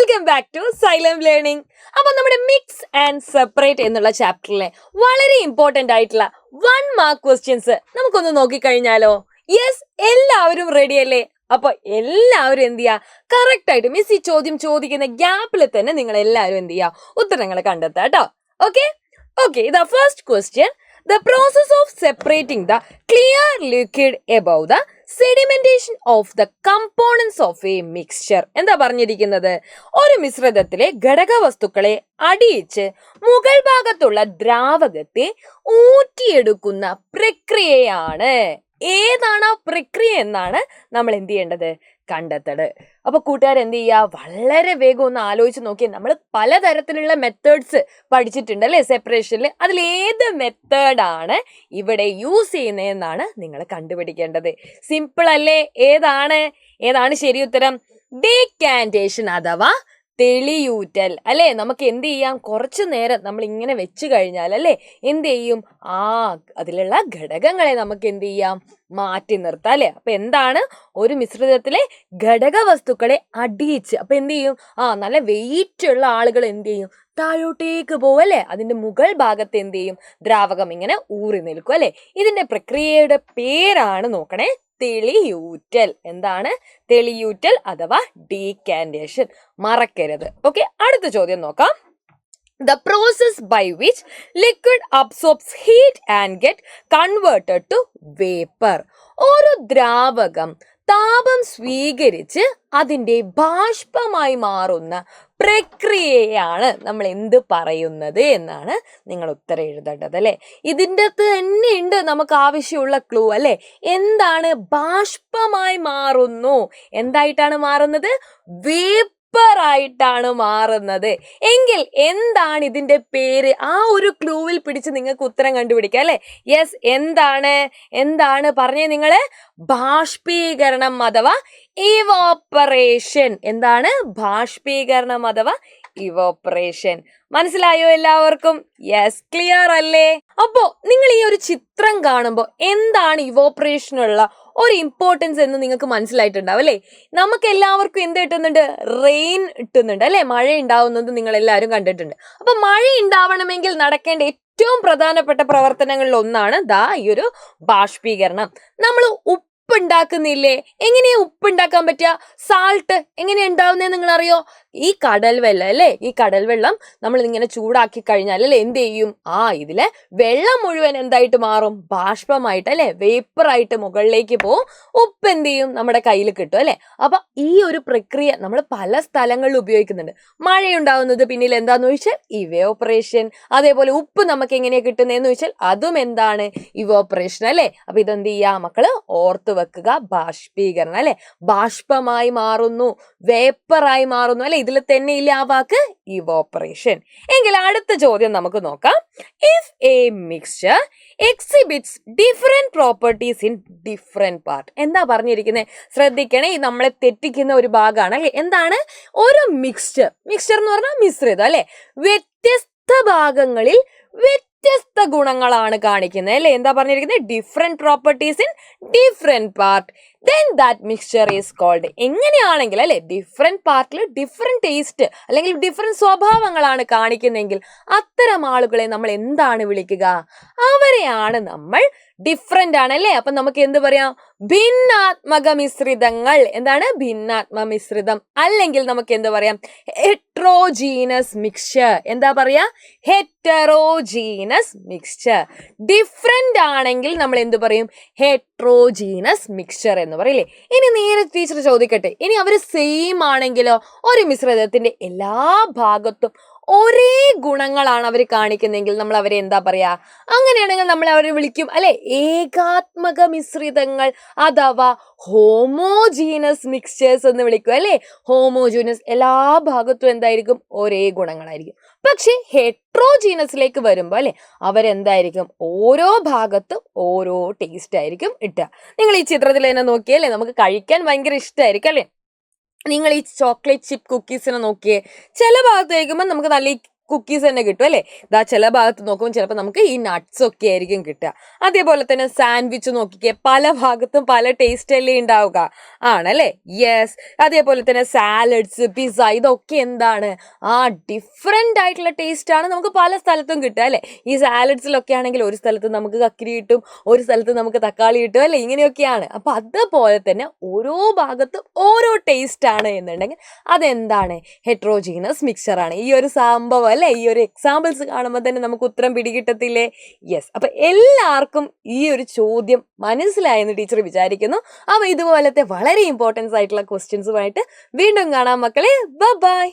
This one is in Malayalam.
Welcome back to silent learning. അപ്പൊ നമ്മുടെ മിക്സ് ആൻഡ് സെപ്പറേറ്റ് എന്നുള്ള ചാപ്റ്ററിലെ വളരെ ഇമ്പോർട്ടന്റ് ആയിട്ടുള്ള 1 മാർക്ക് ക്വസ്റ്റ്യൻസ് നമുക്കൊന്ന് നോക്കിക്കഴിഞ്ഞാലോ? യെസ്, എല്ലാവരും റെഡി അല്ലേ? അപ്പൊ എല്ലാവരും എന്ത് ചെയ്യാ, കറക്റ്റ് ആയിട്ട് മിസ് ഈ ചോദ്യം ചോദിക്കുന്ന ഗ്യാപ്പിൽ തന്നെ നിങ്ങൾ എല്ലാവരും എന്ത് ചെയ്യാ, ഉത്തരങ്ങൾ കണ്ടെത്താം കേട്ടോ. Okay okay the first question, the process of separating the clear liquid above the sedimentation of the components of a mixture. എന്താ പറഞ്ഞിരിക്കുന്നത്? ഒരു മിശ്രിതത്തിലെ ഘടകവസ്തുക്കളെ അടിയിച്ച് മുകൾ ഭാഗത്തുള്ള ദ്രാവകത്തെ ഊറ്റിയെടുക്കുന്ന പ്രക്രിയയാണ്. ഏതാണ് ആ പ്രക്രിയ എന്നാണ് നമ്മൾ എന്ത് ചെയ്യേണ്ടത്, കണ്ടെത്തത്. അപ്പൊ കൂട്ടുകാർ എന്ത് ചെയ്യുക, വളരെ വേഗം ഒന്ന് ആലോചിച്ച് നോക്കിയാൽ നമ്മൾ പലതരത്തിലുള്ള മെത്തേഡ്സ് പഠിച്ചിട്ടുണ്ട് അല്ലെ സെപ്പറേഷനിൽ. അതിൽ ഏത് മെത്തേഡാണ് ഇവിടെ യൂസ് ചെയ്യുന്നതെന്നാണ് നിങ്ങൾ കണ്ടുപിടിക്കേണ്ടത്. സിമ്പിൾ അല്ലേ? ഏതാണ് ശരി ഉത്തരം? ഡീകാന്റേഷൻ അഥവാ തെളിയൂറ്റൽ അല്ലെ. നമുക്ക് എന്ത് ചെയ്യാം, കുറച്ചു നേരം നമ്മൾ ഇങ്ങനെ വെച്ച് കഴിഞ്ഞാൽ അല്ലെ എന്ത് ചെയ്യും, അതിലുള്ള ഘടകങ്ങളെ നമുക്ക് എന്ത് ചെയ്യാം, മാറ്റി നിർത്താം അല്ലെ. അപ്പൊ എന്താണ്, ഒരു മിശ്രിതത്തിലെ ഘടക വസ്തുക്കളെ അടിയിച്ച്, അപ്പൊ എന്ത് ചെയ്യും, നല്ല വെയിറ്റ് ഉള്ള ആളുകൾ എന്ത് ചെയ്യും, താഴോട്ടേക്ക് പോകും അല്ലെ. അതിന്റെ മുകൾ ഭാഗത്ത് എന്ത് ചെയ്യും, ദ്രാവകം ഇങ്ങനെ ഊറി നിൽക്കും അല്ലെ. ഇതിന്റെ പ്രക്രിയയുടെ പേരാണ് നോക്കണേ, തെളിയൂറ്റൽ. എന്താണ് തെളിയൂറ്റൽ അഥവാ ഡീകാന്റേഷൻ, മറക്കരുത്. ഓക്കെ, അടുത്ത ചോദ്യം നോക്കാം. The process by which liquid absorbs heat and get converted to vapor. ഒരു ദ്രാവകം താപം സ്വീകരിച്ച് അതിന്റെ ബാഷ്പമായി മാറുന്ന പ്രക്രിയയാണ് നമ്മൾ എന്ത് പറയുന്നത് എന്നാണ് നിങ്ങൾ ഉത്തരം എഴുതേണ്ടത് അല്ലെ. ഇതിൻ്റെ അകത്ത് തന്നെ ഉണ്ട് നമുക്ക് ആവശ്യമുള്ള ക്ലൂ അല്ലെ. എന്താണ് ബാഷ്പമായി മാറുന്നു? എന്തായിട്ടാണ് മാറുന്നത്? ആയിട്ടാണ് മാറുന്നത്. എങ്കിൽ എന്താണ് ഇതിന്റെ പേര്? ആ ഒരു ക്ലൂവിൽ പിടിച്ച് നിങ്ങൾക്ക് ഉത്തരം കണ്ടുപിടിക്കാം അല്ലെ. യെസ്, എന്താണ് പറഞ്ഞേ നിങ്ങള്? ബാഷ്പീകരണം അഥവാ ഇവോപ്പറേഷൻ. എന്താണ് ബാഷ്പീകരണം അഥവാ ഇവോപ്പറേഷൻ? മനസ്സിലായോ എല്ലാവർക്കും? യെസ്, ക്ലിയർ അല്ലേ? അപ്പോ നിങ്ങൾ ഈ ഒരു ചിത്രം കാണുമ്പോൾ എന്താണ് ഇവോപ്പറേഷനുള്ള ഒരു ഇമ്പോർട്ടൻസ് എന്ന് നിങ്ങൾക്ക് മനസ്സിലായിട്ടുണ്ടാവും അല്ലെ. നമുക്ക് എല്ലാവർക്കും എന്ത് കിട്ടുന്നുണ്ട്? റെയിൻ കിട്ടുന്നുണ്ട് അല്ലെ. മഴ ഉണ്ടാവുന്നത് നിങ്ങൾ എല്ലാവരും കണ്ടിട്ടുണ്ട്. അപ്പൊ മഴ ഉണ്ടാവണമെങ്കിൽ നടക്കേണ്ട ഏറ്റവും പ്രധാനപ്പെട്ട പ്രവർത്തനങ്ങളിൽ ഒന്നാണ് ഈ ഒരു ബാഷ്പീകരണം. നമ്മൾ ഉപ്പുണ്ടാക്കുന്നില്ലേ? എങ്ങനെയാ ഉപ്പുണ്ടാക്കാൻ പറ്റുക? സാൾട്ട് എങ്ങനെയാ ഉണ്ടാവുന്നതെന്ന് നിങ്ങൾ അറിയോ? ഈ കടൽ വെള്ളം അല്ലെ, ഈ കടൽ വെള്ളം നമ്മൾ ഇങ്ങനെ ചൂടാക്കി കഴിഞ്ഞാൽ അല്ലെ എന്ത് ചെയ്യും, ഇതിലെ വെള്ളം മുഴുവൻ എന്തായിട്ട് മാറും? ബാഷ്പമായിട്ട് അല്ലെ, വേപ്പറായിട്ട് മുകളിലേക്ക് പോവും. ഉപ്പ് എന്ത് ചെയ്യും? നമ്മുടെ കയ്യിൽ കിട്ടും അല്ലെ. അപ്പൊ ഈ ഒരു പ്രക്രിയ നമ്മൾ പല സ്ഥലങ്ങളിൽ ഉപയോഗിക്കുന്നുണ്ട്. മഴയുണ്ടാവുന്നത് പിന്നിൽ എന്താന്ന് ചോദിച്ചാൽ ഇവോപ്പറേഷൻ. അതേപോലെ ഉപ്പ് നമുക്ക് എങ്ങനെയാ കിട്ടുന്നതെന്ന് ചോദിച്ചാൽ അതും എന്താണ്? ഇവോപ്പറേഷൻ അല്ലെ. അപ്പൊ ഇതെന്ത് ചെയ്യാ മക്കള്, ഓർത്ത് വെക്കുക. ബാഷ്പീകരണം അല്ലെ, ബാഷ്പമായി മാറുന്നു, വേപ്പറായി മാറുന്നു അല്ലെ. ഇതിൽ തന്നെ ഇല്ല ആ വാക്ക് ഇവോപ്പറേഷൻ. എങ്കിൽ അടുത്ത ചോദ്യം നമുക്ക് നോക്കാം. If A mixture exhibits different properties in different part. എന്താ പറഞ്ഞിരിക്കുന്നത്? ശ്രദ്ധിക്കണേ, നമ്മളെ തെറ്റിക്കുന്ന ഒരു ഭാഗമാണ് അല്ലെ. എന്താണ് ഒരു മിക്സ്ചർ എന്ന് പറഞ്ഞാൽ മിശ്രിതം അല്ലെ, വ്യത്യസ്ത ഭാഗങ്ങളിൽ വ്യത്യസ്ത ഗുണങ്ങളാണ് കാണിക്കുന്നത് അല്ലെ. എന്താ പറഞ്ഞിരിക്കുന്നത്? Different properties in different part. then that mixture is called. എങ്ങനെയാണെങ്കിൽ അല്ലെ ഡിഫറെന്റ് പാർട്ടിൽ ഡിഫറെന്റ് ടേസ്റ്റ് അല്ലെങ്കിൽ ഡിഫറെന്റ് സ്വഭാവങ്ങളാണ് കാണിക്കുന്നതെങ്കിൽ അത്തരം ആളുകളെ നമ്മൾ എന്താണ് വിളിക്കുക? അവരെയാണ് നമ്മൾ ഡിഫറെന്റ് ആണ് അല്ലെ. അപ്പൊ നമുക്ക് എന്ത് പറയാം? ഭിന്നാത്മക മിശ്രിതങ്ങൾ. എന്താണ് ഭിന്നാത്മക മിശ്രിതം? അല്ലെങ്കിൽ നമുക്ക് എന്ത് പറയാം? Heterogeneous mixture. എന്താ പറയാ? Heterogeneous mixture. ഡിഫറെന്റ് ആണെങ്കിൽ നമ്മൾ എന്ത് പറയും? ഹെട്രോജീനസ് മിക്സ്ചർ എന്ന് പറയില്ലേ. ഇനി നേരെ ടീച്ചർ ചോദിക്കട്ടെ, ഇനി അവര് സെയിം ആണെങ്കിലോ? ഒരു മിശ്രിതത്തിന്റെ എല്ലാ ഭാഗത്തും ഒരേ ഗുണങ്ങളാണ് അവർ കാണിക്കുന്നെങ്കിൽ നമ്മൾ അവരെ എന്താ പറയാ? അങ്ങനെയാണെങ്കിൽ നമ്മൾ അവരെ വിളിക്കും അല്ലെ ഏകാത്മക മിശ്രിതങ്ങൾ അഥവാ ഹോമോജീനസ് മിക്സ്ചേഴ്സ് എന്ന് വിളിക്കും അല്ലെ. ഹോമോജീനസ്, എല്ലാ ഭാഗത്തും എന്തായിരിക്കും? ഒരേ ഗുണങ്ങളായിരിക്കും. പക്ഷെ ഹെട്രോജീനസിലേക്ക് വരുമ്പോൾ അല്ലെ അവരെന്തായിരിക്കും? ഓരോ ഭാഗത്തും ഓരോ ടേസ്റ്റ് ആയിരിക്കും ഇട്ടുക. നിങ്ങൾ ഈ ചിത്രത്തിൽ തന്നെ നോക്കിയല്ലേ, നമുക്ക് കഴിക്കാൻ ഭയങ്കര ഇഷ്ടമായിരിക്കും അല്ലെ. നിങ്ങൾ ഈ ചോക്ലേറ്റ് ചിപ്പ് കുക്കീസിനെ നോക്കിയേ, ചില ഭാഗത്ത് കഴിക്കുമ്പോൾ നമുക്ക് നല്ല കുക്കീസ് തന്നെ കിട്ടും അല്ലേ. ഇതാ ചില ഭാഗത്ത് നോക്കുമ്പോൾ ചിലപ്പോൾ നമുക്ക് ഈ നട്ട്സ് ഒക്കെ ആയിരിക്കും കിട്ടുക. അതേപോലെ തന്നെ സാൻഡ്വിച്ച് നോക്കിക്കേ, പല ഭാഗത്തും പല ടേസ്റ്റ് അല്ലേ ഉണ്ടാവുക, ആണല്ലേ. യെസ്. അതേപോലെ തന്നെ സാലഡ്സ്, പിസ്സ, ഇതൊക്കെ എന്താണ്, ഡിഫറെൻ്റ് ആയിട്ടുള്ള ടേസ്റ്റ് ആണ് നമുക്ക് പല സ്ഥലത്തും കിട്ടുക അല്ലേ. ഈ സാലഡ്സിലൊക്കെ ആണെങ്കിൽ ഒരു സ്ഥലത്ത് നമുക്ക് കക്കിരി കിട്ടും, ഒരു സ്ഥലത്ത് നമുക്ക് തക്കാളി കിട്ടും അല്ലേ, ഇങ്ങനെയൊക്കെയാണ്. അപ്പം അതുപോലെ തന്നെ ഓരോ ഭാഗത്തും ഓരോ ടേസ്റ്റ് ആണ് എന്നുണ്ടെങ്കിൽ അതെന്താണ്, ഹെട്രോജീനസ് മിക്സ്ചർ ആണ്. ഈ ഒരു സംഭവം അല്ലേ, ഈ ഒരു എക്സാമ്പിൾസ് കാണുമ്പോൾ തന്നെ നമുക്ക് ഉത്തരം പിടികിട്ടത്തില്ലേ. യെസ്. അപ്പം എല്ലാവർക്കും ഈ ഒരു ചോദ്യം മനസ്സിലായെന്ന് ടീച്ചർ വിചാരിക്കുന്നു. അപ്പോൾ ഇതുപോലത്തെ വളരെ ഇമ്പോർട്ടൻസ് ആയിട്ടുള്ള ക്വസ്റ്റ്യൻസുമായിട്ട് വീണ്ടും കാണാം മക്കളെ. ബൈ.